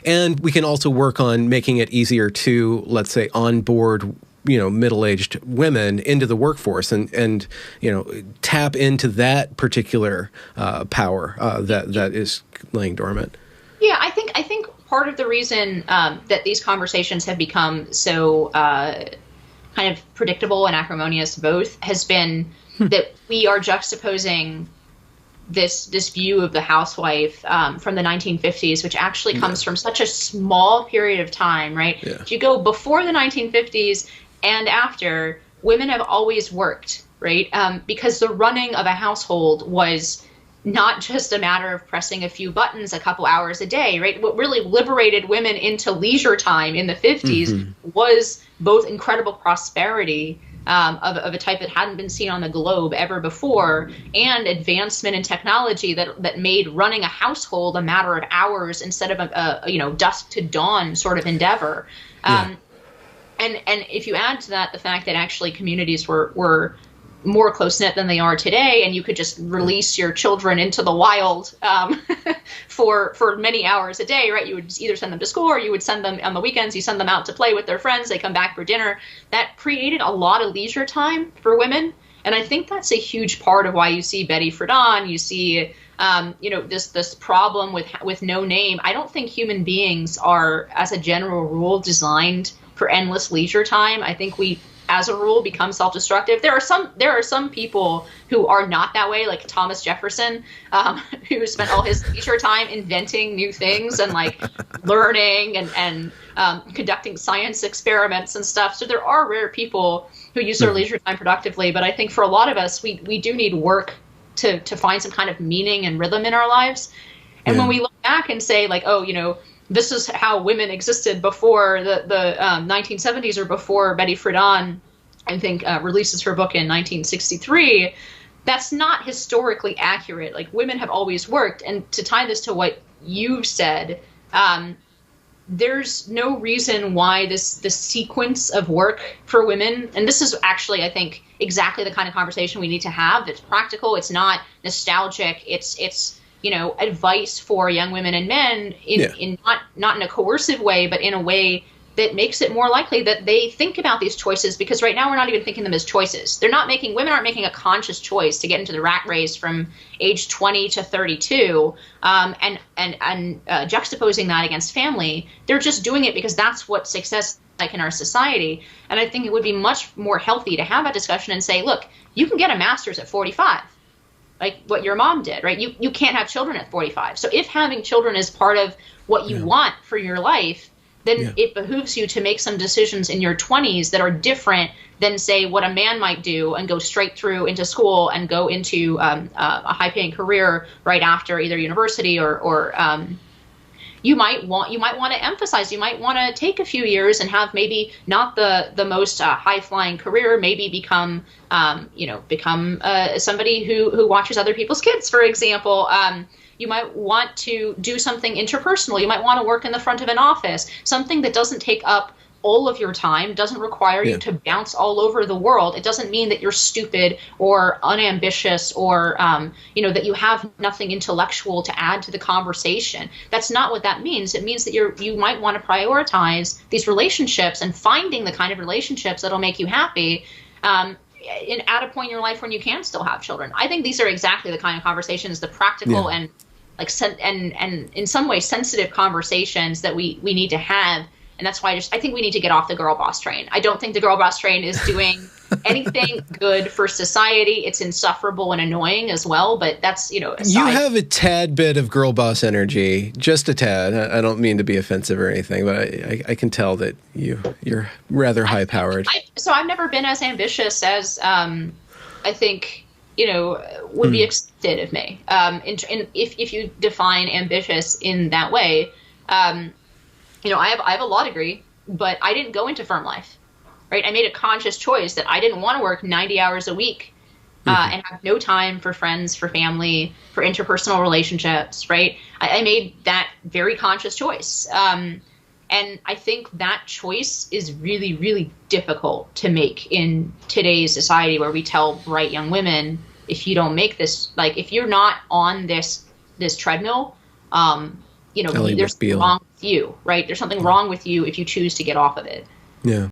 And we can also work on making it easier to, let's say, onboard, middle-aged women into the workforce and tap into that particular power that is laying dormant. Yeah, I think part of the reason that these conversations have become so kind of predictable and acrimonious both has been that we are juxtaposing this view of the housewife from the 1950s, which actually comes from such a small period of time, right? Yeah. If you go before the 1950s and after, women have always worked, right? Because the running of a household was not just a matter of pressing a few buttons a couple hours a day, right? What really liberated women into leisure time in the 50s was both incredible prosperity of a type that hadn't been seen on the globe ever before, and advancement in technology that made running a household a matter of hours instead of a dusk to dawn sort of endeavor. And if you add to that the fact that actually communities were more close-knit than they are today, and you could just release your children into the wild for many hours a day, right? You would either send them to school or you would send them on the weekends, you send them out to play with their friends, they come back for dinner. That created a lot of leisure time for women. And I think that's a huge part of why you see Betty Friedan, you see this problem with no name. I don't think human beings are, as a general rule, designed for endless leisure time. I think we, as a rule, become self-destructive. There are some people who are not that way, like Thomas Jefferson, who spent all his leisure time inventing new things and like learning and conducting science experiments and stuff. So there are rare people who use their leisure time productively. But I think for a lot of us, we do need work to find some kind of meaning and rhythm in our lives. And when we look back and say like, this is how women existed before the 1970s or before Betty Friedan, I think, releases her book in 1963. That's not historically accurate. Like, women have always worked. And to tie this to what you've said, there's no reason why this sequence of work for women, and this is actually, I think, exactly the kind of conversation we need to have. It's practical. It's not nostalgic. It's advice for young women and men in not in a coercive way, but in a way that makes it more likely that they think about these choices, because right now we're not even thinking them as choices. Women aren't making a conscious choice to get into the rat race from age 20 to 32 and juxtaposing that against family. They're just doing it because that's what success is like in our society. And I think it would be much more healthy to have a discussion and say, look, you can get a master's at 45. Like what your mom did, right? You can't have children at 45. So if having children is part of what you want for your life, then it behooves you to make some decisions in your 20s that are different than, say, what a man might do and go straight through into school and go into a high-paying career right after either university or you might want to emphasize, you might want to take a few years and have maybe not the most high-flying career, maybe become somebody who watches other people's kids, for example. You might want to do something interpersonal. You might want to work in the front of an office, something that doesn't take up all of your time, doesn't require you to bounce all over the world. It doesn't mean that you're stupid or unambitious or, that you have nothing intellectual to add to the conversation. That's not what that means. It means that you might want to prioritize these relationships and finding the kind of relationships that'll make you happy at a point in your life when you can still have children. I think these are exactly the kind of conversations, the practical and and in some ways sensitive conversations that we need to have. And that's why I think we need to get off the girl boss train. I don't think the girl boss train is doing anything good for society. It's insufferable and annoying as well, but that's, aside. You have a tad bit of girl boss energy, just a tad. I don't mean to be offensive or anything, but I can tell that you're rather high-powered. So I've never been as ambitious as I think, would be expected of me. If you define ambitious in that way, I have a law degree, but I didn't go into firm life, right? I made a conscious choice that I didn't want to work 90 hours a week and have no time for friends, for family, for interpersonal relationships, right? I made that very conscious choice. And I think that choice is really, really difficult to make in today's society, where we tell bright young women, if you don't make this, like if you're not on this treadmill, you know, Ally there's something McBeal. wrong with you, right? There's something wrong with you if you choose to get off of it. Yeah.